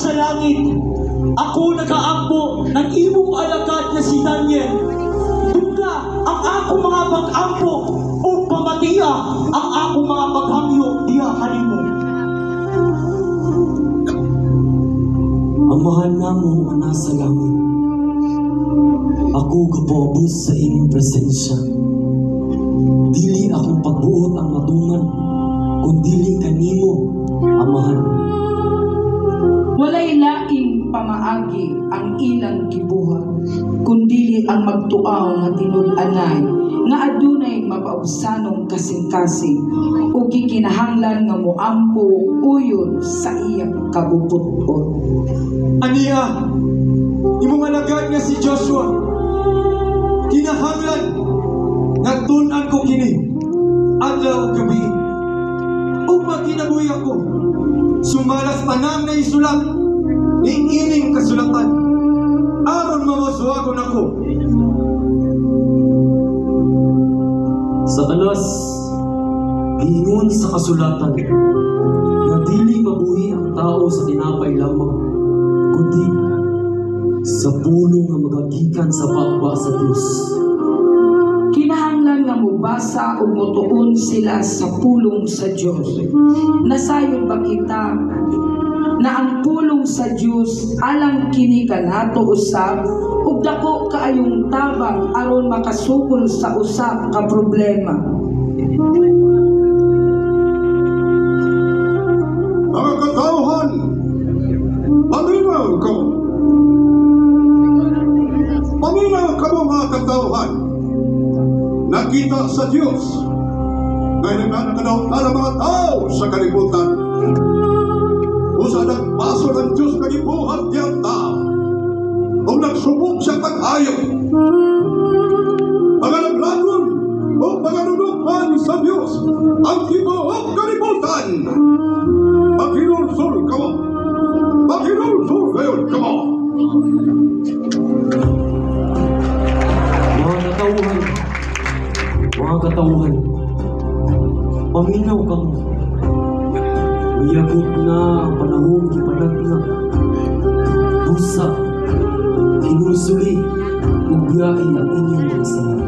sa langit. Ako nagaampo ng imong alagad na si Daniel. Duga ang akong mga pag-ampo o pamatiya ang akong mga paghangyo diha kanimo. Amahan namo nga nasa langit, ako gapobos sa imong presensya. Dili akong pagbuot ang matungan, kundili kanimo, amahan. Walay laing pamaagi ang ilang gibuhat, kundili ang magtuaw nga tinud-anay, nga adunay mapaubsanong kasing-kasing, o gikinahanglan nga moampo uyon sa iyang kabubuton. Aniya, imong alagad nga si Joshua, kinahanglan nagtun-an ko kini adlaw ug gabi. Ug magkinabuhi ako, sumalas tanang na isulat ni ining kasulatan aron mamaswagon ako. Satanas, giingon sa kasulatan na dili mabuhi ang tao sa tinapay lamang, kundi sa pulo nga magagikan sa pagba sa Dios. Kinahanglan nga mubasa o mutuon sila sa pulong sa Diyos. Nasayon ba kita na ang pulong sa Diyos alang kini kanato usab ug dako kaayong tabang aron makasukol sa usab ka problema. Mga katauhan, paminaw ko. Paminaw ka mo mga katauhan. Nakita sa Diyos ngayon na nakadaw mga tao sa kalibutan. Usa nagpaso ng Diyos nagibuhat niyang tao o nagsubok sa pag-ayaw. Pangalaglagon o panganunupan sa Diyos ang gibuhat kalibutan. Pakinulsol ka mo. Pakinulsol ngayon ka mo. Mga katauhan, paminaw ka mo. Mayabot na ang panahon ipalag na. Busa, kinulsuli, ug biyahe ang inyong mga sala.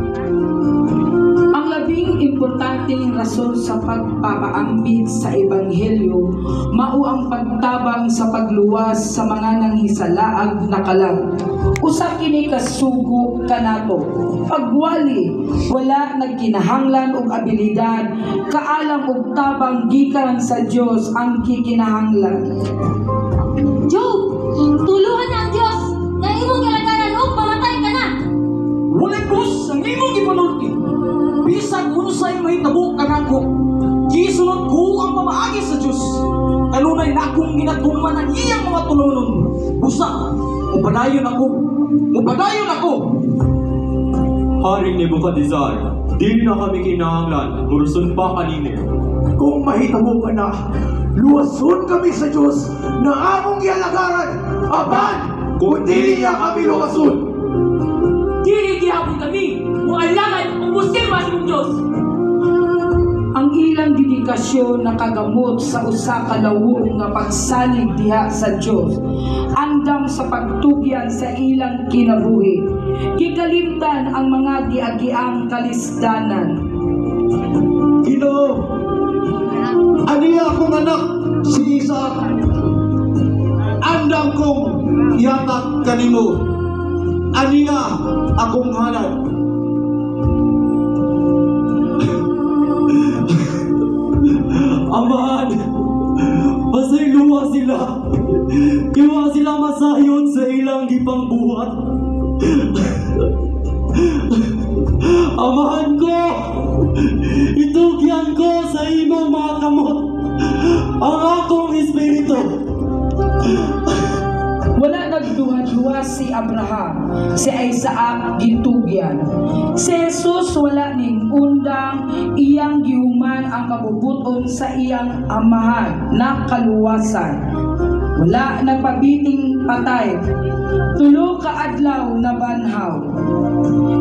Ang labing importanteng rason sa pagpapaambit sa Ebanghelyo mao ang pagtabang sa pagluwas sa mga nanghisalaag na kalag. Usa kini kasugo kanato. Pagwali, wala nagkinahanglan og abilidad, kaalam og tabang gikan sa Dios ang gikinahanglan. Job, tuluhan na ang Diyos na imong gilagaran o pamatay ka na. Walay krus ang imong gipanulti. Bisag unsay mahitabo kanako, gisunod ko ang pamaagi sa Dios. Kanunay na akong ginatuman ang iyang mga tulunon. Busa, mupadayon ako. Mupadayon ako. Haring Nebukadnezar, di na kami kinahanglan, murusun pa kanini. Kung mahitabo ka na, luwason kami sa Diyos na among gialagaran. Aban, kung dili niya kami luwason. Dili gihapon kami, mualangan ang musima sa Diyos. Ang ilang dedikasyon nakagamot sa usa ka lawom nga pagsalig diha sa Dios, andam sa pagtugyan sa ilang kinabuhi. Gikalimtan ang mga giagiang kalisdanan. Ginoo, aniya akong anak si Isaac. Andam kong ihatag kanimo. Aniya akong hanad. Amahan, basay luwa sila. Kiwa sila masayod sa ilang gipangbuhat. Amahan ko, itugyan ko sa imong mga kamot ang akong espiritu. Wala nagduha-duha si Abraham, si Isaac gitugyan. Si Jesus wala ning undang, iyang gihuman ang kabubuton sa iyang amahan na kaluwasan. Wala nagpabiting patay, tulo ka adlaw na banhaw.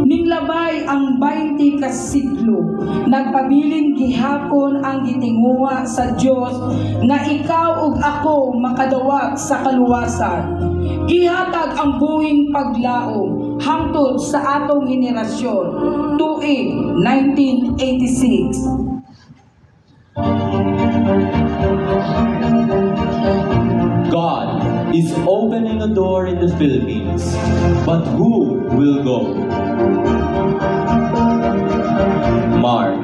Ning labay ang 20 ka siglo, nagpabilin gihapon ang gitinguha sa Dios nga ikaw ug ako makadawat sa kaluwasan. Gihatag ang buhing paglaom hangtod sa atong henerasyon. Tuig 1986. God is opening a door in the Philippines, but who will go? Mark,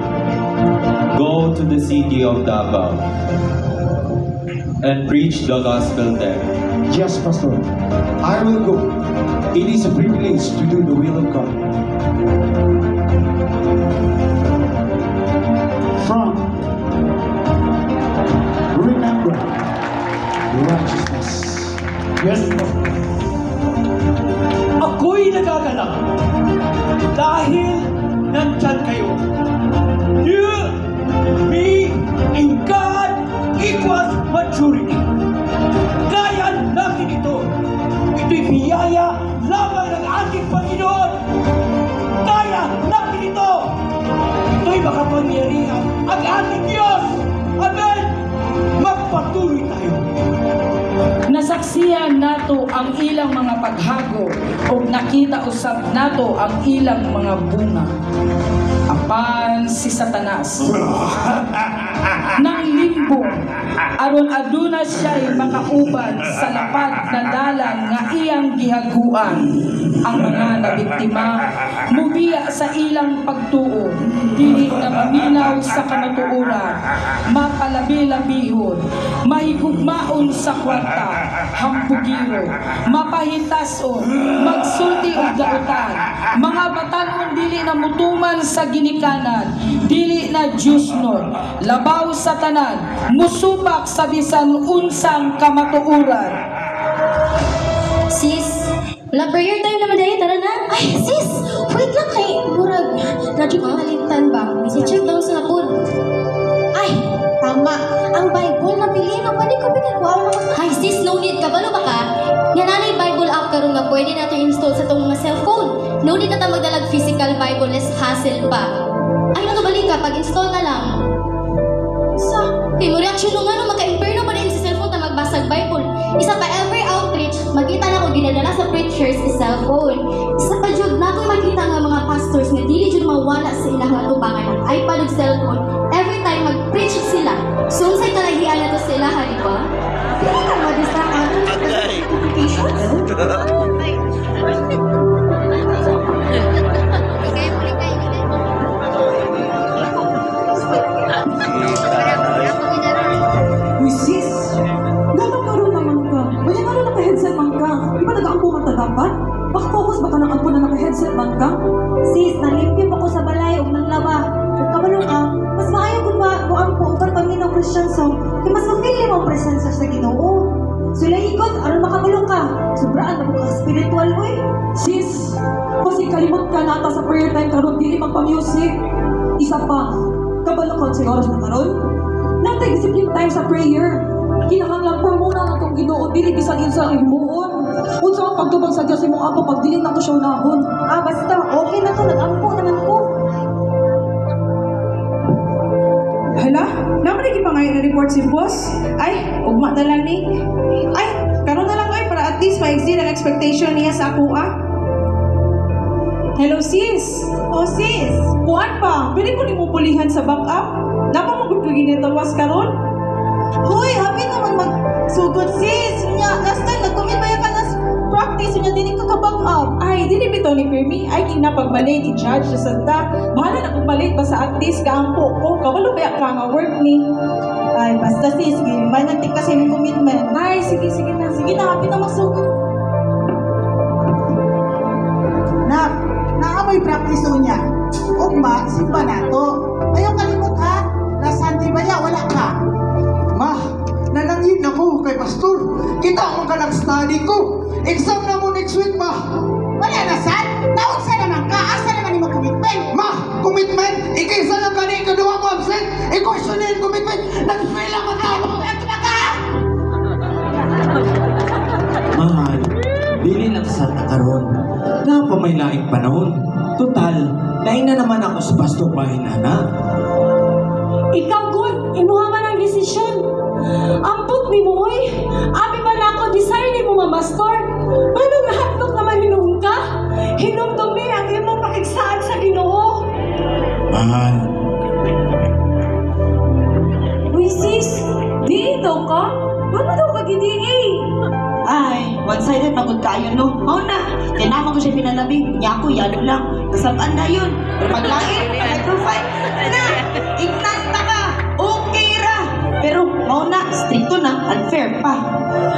go to the city of Davao and preach the gospel there. Yes, Pastor. I will go. It is a privilege to do the will of God. From remember righteousness. Yes, Pastor. Ako'y nagagalak dahil nandyan kayo. You, me, and God equals maturity. Kaya natin ito. Ito'y biyaya lamang ng ating Panginoon. Kaya natin ito. Ito'y makapangyarihan ang ating Diyos. Amen. Magpatuloy tayo. Nasaksihan nato ang ilang mga paghago o nakita usab nato ang ilang mga bunga. Apan si Satanas nang limbo aron aduna siya'y makauban sa lapad na dalan nga iyang gihaguan. Ang mga nabiktima mubiya sa ilang pagtuo, dili na maminaw sa kamatuoran, mapalabi-labihon, mahigugmaon sa kwarta, hampugiro, mapahitason, magsulti og dautan, mga batanon dili na mutuman sa ginikanan, dili na Diyosnon, labaw sa tanan, musubak sa bisan unsang kamatuoran. Sis, wala prayer time naman dahil, tara na. Ay, sis, wait lang kay Murag. Radyo makalintan ba? May check down sa napod. Ay, tama. Ang Bible na bilhin. Ang pwede ko pinagwaw naman. Ay, sis, no need ka. Balo ba ka? Nga nanay Bible app karon nga pwede na ito install sa itong mga cellphone. No need na ito magdalag physical Bible, less hassle pa. Ay, nakabalik ka. Pag-install na lang. Sa, kay mo reaction nung ano, maka-imperno pa rin sa cellphone na magbasag Bible. Isa pa, every outreach, magkita na ko ginadala sa preachers sa cellphone. Isa pa, Jud, na ko magkita nga mga pastors nga dili Jud mawala sa ilang nga tubangan ng iPad ug cellphone. Every time mag-preach sila. So, unsay kalahian na to sila, di ba? Dili ka ma-distract ang notifications. Uy, sis! Gano'n karoon naman ka? Wala nga rin naka-headset man ka. Di ba nag-aampo man ta dapat? Baka focus ba ka ng ampo na naka-headset man ka? Sis, nalimpyo ako sa balay ug nang laba. Ug kabalo ka, mas maayo gud ba ko ang pangkar Panginoong Christian song, kay mas mapili mo ang presensya sa Ginoo. Sila ikot aron makabalo ka. Sobraan na ka spiritual oy. Sis! Kasi kalimot ka nata sa prayer time karoon, dili magpa-music. Isa pa, kabalo ka sa oras na karoon? Natay discipline time sa prayer. Kinahanglan pa muna na itong Ginoo, dili bisan sa imuon. Unsa ang pagtubag sa Diyos imong ato pag dili na to siya unahon. Basta okay na to, nag-ampo naman ko. Hala, naman lagi pa ngayon na-report si boss. Ay, ugma na lang ni. Ay, karon na lang ay para at least ma-exceed ang expectation niya sa ako Hello sis. Oh sis, kuan pa, pwede ko ni mo pulihan sa backup? Dapat mo kung ginitawas karon? Hoy, happy naman magsugod sis. Nya, last time nag-commit ba ka na practice nya dili ka ka-back up. Ay, dili bitaw ni Permi. Ay, kinapagmalit, i-judge sa santa. Bahala na kung malit pa sa artist ka ang po ko. Kabalo ba ka nga work ni? Ay, basta sis, may nagtik kasi ng commitment. Ay, sige na. Sige na, happy na magsugod. Naamoy practice niya. Ugma, simba na to. Ayaw kalimot ha. Nasanti ba ya? Wala ka. Ma, nanangin ako kay Pastor. Kita ako ka nag-study ko. Exam na mo next week, ma. Wala na san? Naunsa naman ka. Asa naman yung commitment? Ma, commitment. Ikisa lang ka na ikaduha mo absent. Iko, sunod commitment. Nag-fail ako tao. Ito na ka! kasal na karon. Na pa may laing panahon. Total, lain na naman ako sa pastor bahay nana. Ikaw, good. Imuha man ang desisyon. Ampot ni mo, oy. Abi ba na ako desire ni mo, mamastor? Ano nahatlok naman hinuong ka? Hinumdumi ang imong pakigsaan sa Ginoo. Mahal, Uy, sis, di daw ka? Ano daw ka gidi Ay, one-sided pagod kayo, no? Oo na, tinama ko siya pinalabing. Niya ako, yalo lang. Kasabaan na yun. Pero paglain, microphone, na, ignanta ka. Okay ra. Pero, mau na, stricto na, unfair pa.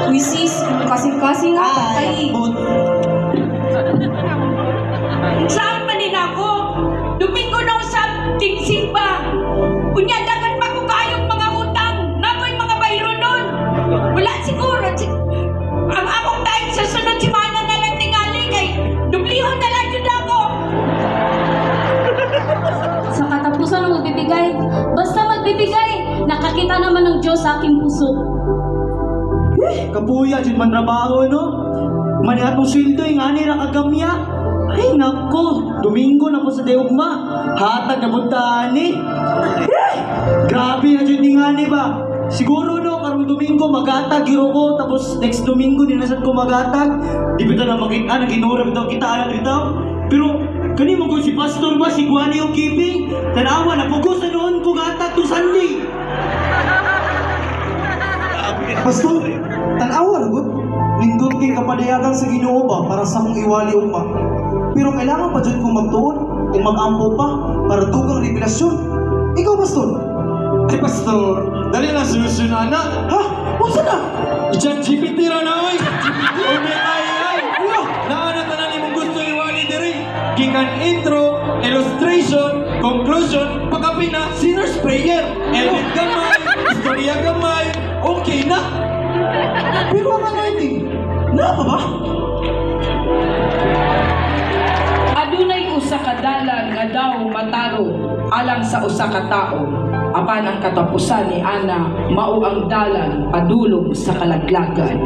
Uy, sis, kasing-kasing nga patay. Saan man din ako? Domingo na sa tingsing ba? Punyadagan pa ko kayong mga utang. Nako'y mga bayro nun. Wala siguro. Ang among time sa sunod simana na lang tingali kay dublihon na lang yun ako. Sa katapusan ng magbibigay, basta magbibigay, nakakita naman ng Diyos sa aking puso. Kapuya, dyan man trabaho, no? Manihat mong sweldo, yung ani ra kagamya. Ay, nako, Domingo na po sa Deugma. Hatag na puntaan eh. Grabe na dyan yung ani ba? Siguro no, karong Domingo magatag, giro ko. Tapos next Domingo, dinasan ko magatag. Di ba na makita, naginurag daw kita alam dito. Pero, kani mo ko si Pastor ba, si Guani yung keeping? Tanawa, napugos na noon ko gatag to Sunday. pastor, tanawa lagot. Nindot kay kapadayagan sa Ginoo ba para sa mong iwali uma. Pero kailangan pa dyan kong magtuon kung mag-ampo pa para tugang revelasyon. Ikaw, pastor? Ay, pastor, dali na solusyonan na. Ha? Masa na? Chat GPT ra na oy. AI. Naana na nimong gusto iwali diri. Gikan intro, illustration, conclusion, pagkapi na sinner's prayer. Edit gamay, istorya gamay. Okay na. Pero ang writing, na ba? Adunay usa ka dalan nga daw mataro alang sa usa ka tawo. Apan ang katapusan ni ana mao ang dalan padulong sa kalaglagan.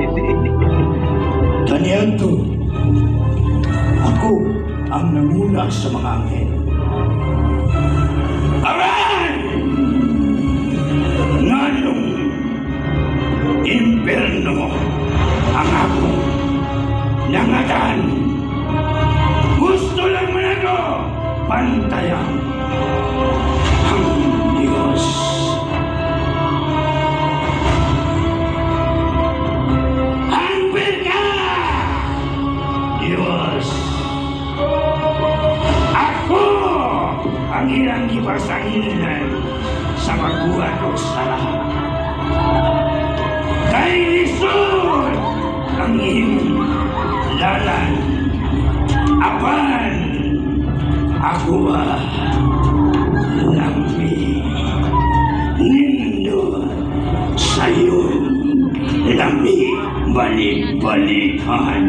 Kaniadto, ako ang nanguna sa mga anghel. Aray! Nganong imperno ang akong nangatan. Gusto lang man ako pantayan ang Diyos. Hangper ka, Diyos! Ako ang ilang ipasangilan sa magbuhat o sala. Kay lisod ang iyong dalan. Apan, ako ba lambi nindo sa'yo lambi balik-balikan.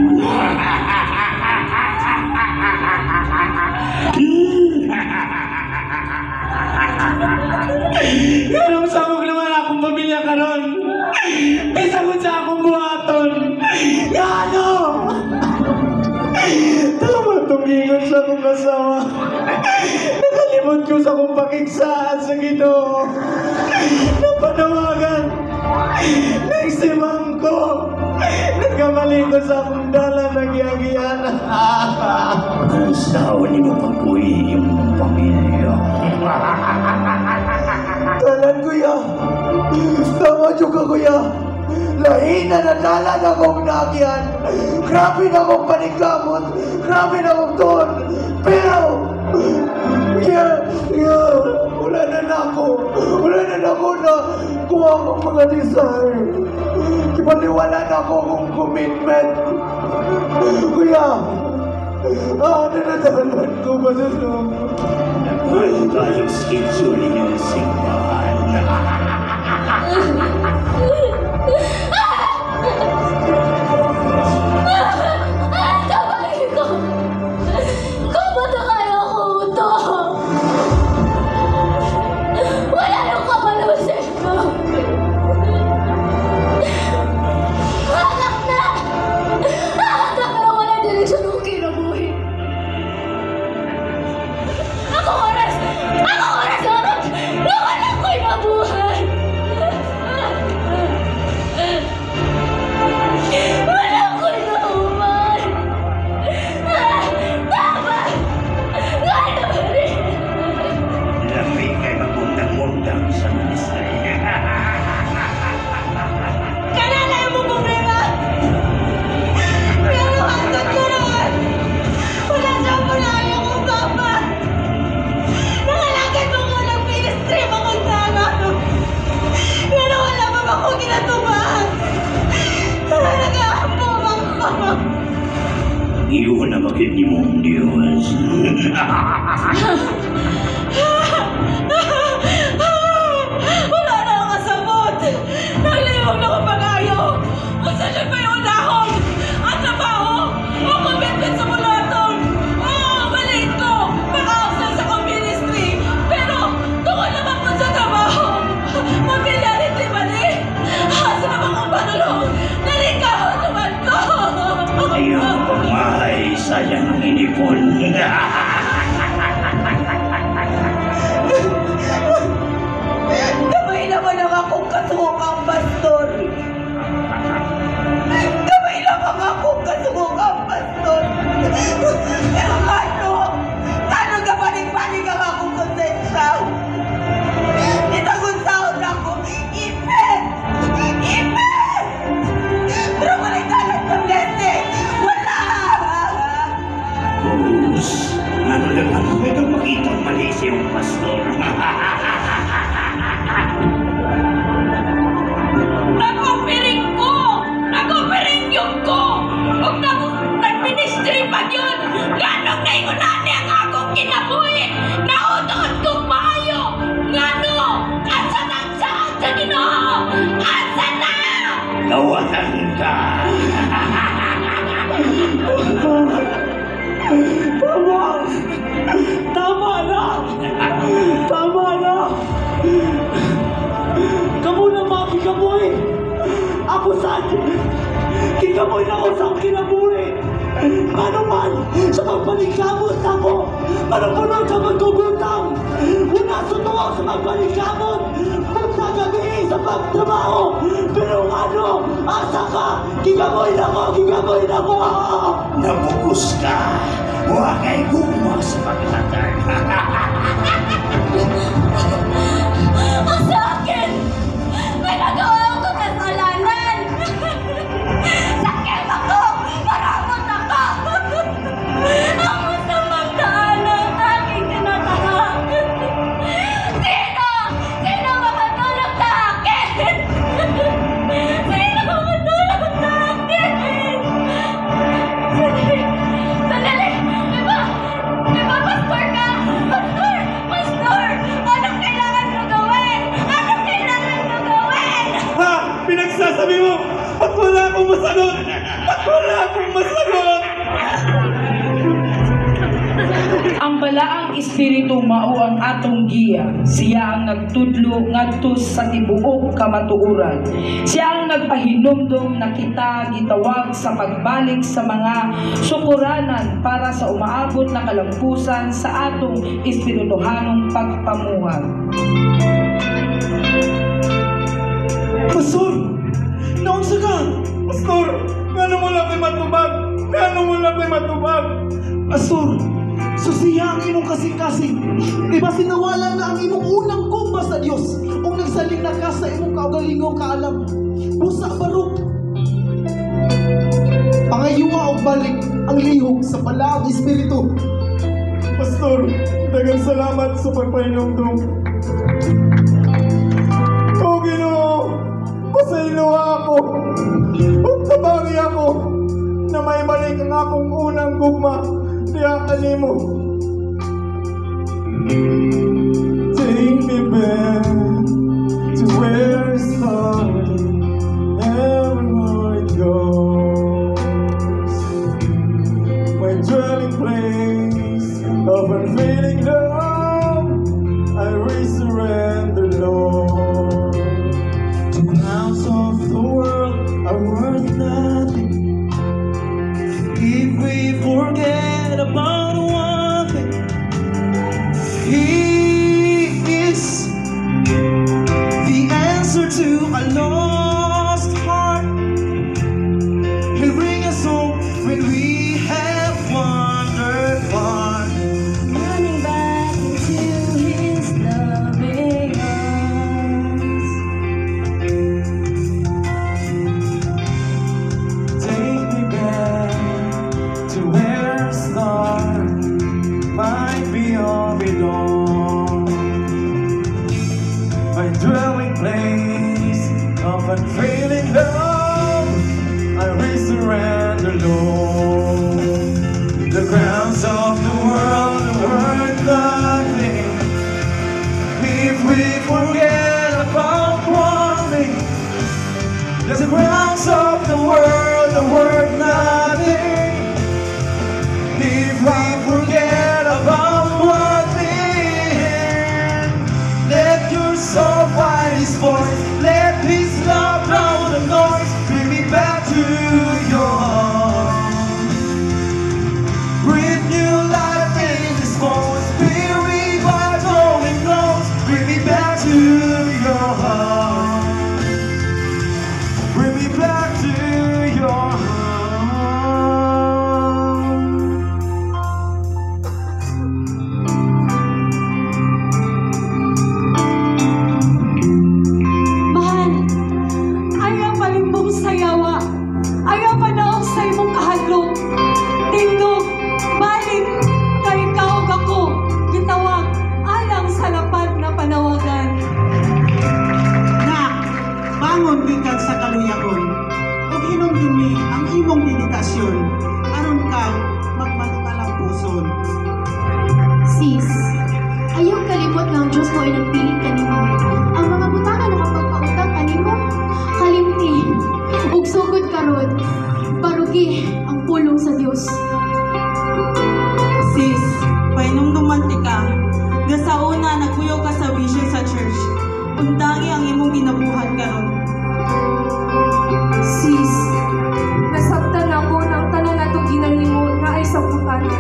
Ganong samog naman akong pamilya karon. Pisagod sa akong buhaton. Gano! Tama tumingon sa akong kasama. Nakalimot ko sa akong pakigsaan sa Ginoo. Napanawagan. Nagsimang ko. Nagkamali ko sa akong dala ng giyagiyan. Ang sao ni mo pag-uwi yung pamilya. Talan, kuya. Tama ka, kuya. Lain na nadalan akong nagyan. Grabe na akong paniglamot. Grabe na akong doon. Pero, wala na ako. Wala na ako na kuha akong mga desire. Kipaniwala na ako kung commitment. Kuya, nanadalan ko ba sa loob? Wala tayong schedule yung simbahan. Kapatid ko! Kapatid kayo ko ito! Wala nang kapalusin ko! Anak na! Anak na wala din iyo na bakit ni mong Diyos? Wala na ang kasabot. Nalibog na ko pag-ayo. Kung saan siya pa yung dahon. Ang trabaho. O commitment sa mulaton. O maliit ko. Maka-absent sa ministry. Pero tungkol naman po sa trabaho. Mabiliarity mali. Sa naman kong panulong. Narikaw naman ko. Ayun kung mahay, sayang ang inipon. Kamay naman ang akong kasukang pastor. Kamay naman akong kasukang pastor. Pero ano ka balik-balik ang akong konsensya? Itagon sahod ako. Ipet! Ipet! Pero balik-balik sa blessing. Wala! Bus, ano lang ako ito makitang mali siyang pastor. Nag-offering ko! Nag-offering yun ko! Huwag nag-ministry pa yun! Ganong na yung nani ang akong kinabuhi! Nautoon kong maayo! Ngano! Asa na sa Ginoo! Asa na! Lawatan ka! Tama na! Tama na! Kamu na makikamoy! Ako saan? Kikamoy na ako sa kinabuhi! Ano man, sa magbalikabot ako! Manupunod ka magkugutang! Una sutuwa sa magbalikabot! Magkagabi sa pagtrabaho! Pero ano, asa ka? Kikamoy na ako! Kikamoy na ako! Nabukus ka! Huwag ay gumawa sa paglatag. Ang sa akin! May nagawa ko kasalanan! Sakit ako! Maramot ako! Ang masamang daan ang aking tinatahak! Sino? Sino makatulong sa akin? Sino makatulong sa akin? Sandali! Di ba pastor ka? Pastor! Pastor! Anong kailangan ko gawin? Anong kailangan ko gawin? Ha? Pinagsasabi mo, ba't wala akong masagot? Ba't wala akong masagot? Ang balaang espiritu mao ang atong giya. Siya ang nagtudlo ngadto sa tibuok kamatuoran. Siya ang nagpahinumdom na kita gitawag sa pagbalik sa mga sukuranan para sa umaabot na kalampusan sa atong espirituhanong pagpamuhat. Pastor! Naunsa ka? Pastor! Ngano mo lang kay matubag? Ngano mo lang kay matubag? Pastor, susiya ang imong kasing-kasing. Diba sinawala na ang imong unang kumba sa Dios kung nagsaling na ka sa imong kaugalingong kaalam. Busa barok. Pangayuwa o balik ang lihok sa balaang espiritu. Pastor, dagang salamat sa pagpahinumdum. O Ginoo, pasayloha ako. Huwag tabangi ako na may balik ang akong unang gugma. Diya kanimo. Take me back to where it started, everywhere it goes. My dwelling place of unfailing love, I resurrender, Lord. The crowns of the world are worth nothing if we forget about one thing. He is the answer to a lost heart. He'll bring us home when we have wandered far. Running back cares of the world are worth nothing if we forget about one thing. Let your soul find His voice, let His love drown the noise. Bring me back to your heart. Breathe new life in this moment. Spirit wide going close. Bring me back to your heart. Bring me back to your heart. Mahal, ayaw palimbong sayawa, ayaw panaog sa imong kahadlok. Tindog, balik, kay kaog ako, gitawag, alang sa lapad na panawagan. Nak, bangon gikan sa kaluyaon. Ug inom dinhi ang imong meditasyon aron ka magmalukalang puson. Sis, ayaw kalimot nga ang Diyos mo ay nagpilit kanimo. Ang mga butana nakapagpautang kanimo, kalimti, ug sugod karon, barugi ang pulong sa Dios. Sis, painumduman ti ka. Nga sa una, nagpuyo ka sa vision sa church. Undangi ang imong ginabuhat karon. Sis, nasabtan ako ng tanan natong ginahimo nga ay sa putana.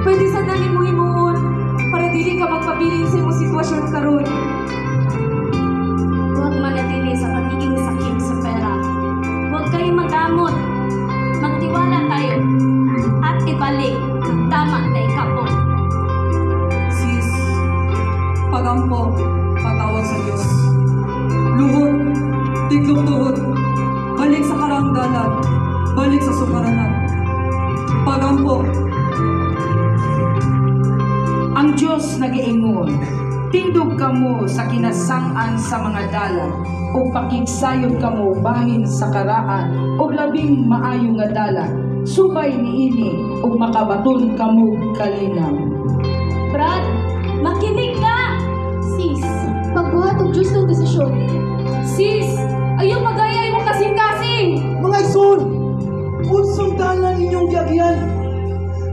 Pwede sa nalimuhimuon para dili ka magpabilin sa imong sitwasyon karon. Huwag manatili sa pagiging sakit sa pera. Huwag kayo magamot. Magtiwala tayo at ibalik ang tama na ikapon. Sis, pagampo, patawag sa Diyos. Luhod, tiglong tuhod, balik sa karangdalan, balik sa sukaranan. Pagampo. Ang Diyos nag-iingon, tindog kamo sa kinasang-an sa mga dalan, o pakigsayon kamo bahin sa karaan, o labing maayo nga dalan, subay niini, o makabaton kamo kalinaw. Brad, makinig ka! Sis, pagbuhat og Diyos ng desisyon. Sis, ayaw magaya imong kasing-kasing! Mga igsoon, unsang dalan inyong giagyan?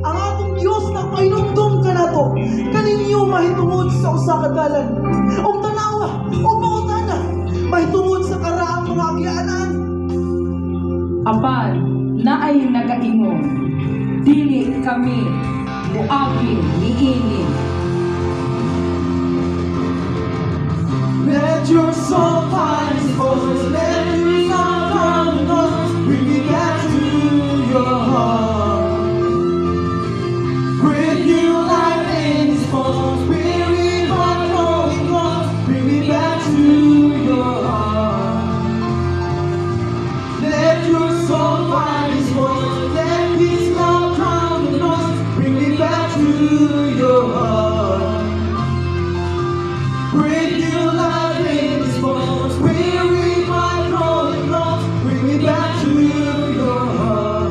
Ang atong Diyos na painumdum ka nato, kaninyo mahitungod sa usa ka dalan. Og tanawa, og pangutana, mahitungod sa karaang mga agyaanan. Apan, naay nagaingon, dili kami muapil niini. Let your soul find His voice, let your love drown the noise. Bring me back to your heart. Breathe new life in His bones. Spirit wide going close. Bring me back to your heart. Let your soul find His voice, let His love drown the noise. Bring me back to your heart. Breathe new life in His bones. Spirit wide going close. Bring me back to your heart.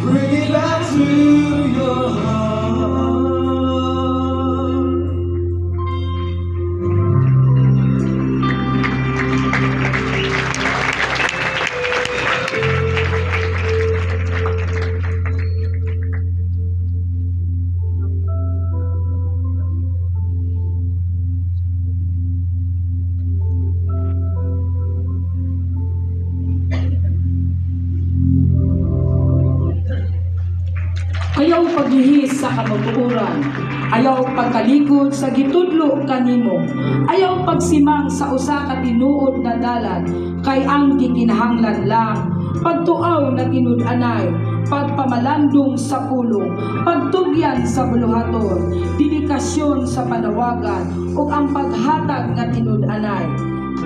Bring me back to your heart. Ayaw paglihis sa kamatuoran, ayaw pagkalikod sa gitudlo kanimo, ayaw pagsimang sa usa ka tinuod na dalan, kay ang gikinahanglan lang, pagtuaw na tinud-anay, pagpamalandong sa pulong, pagtugyan sa buluhaton, dedikasyon sa panawagan, ug ang paghatag nga tinud-anay.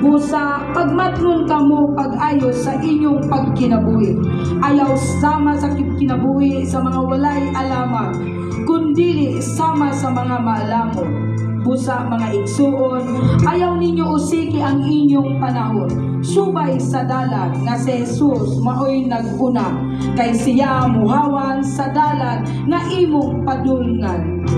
Busa, pagmatnon kamo pag-ayos sa inyong pagkinabuhi. Ayaw sama sa kinabuhi sa mga walay alamat, kundili sama sa mga maalamon. Busa, mga igsuon, ayaw ninyo usiki ang inyong panahon. Subay sa dalan nga si Jesus maoy nag-una, kay siya muhawan sa dalan nga imong padulngan.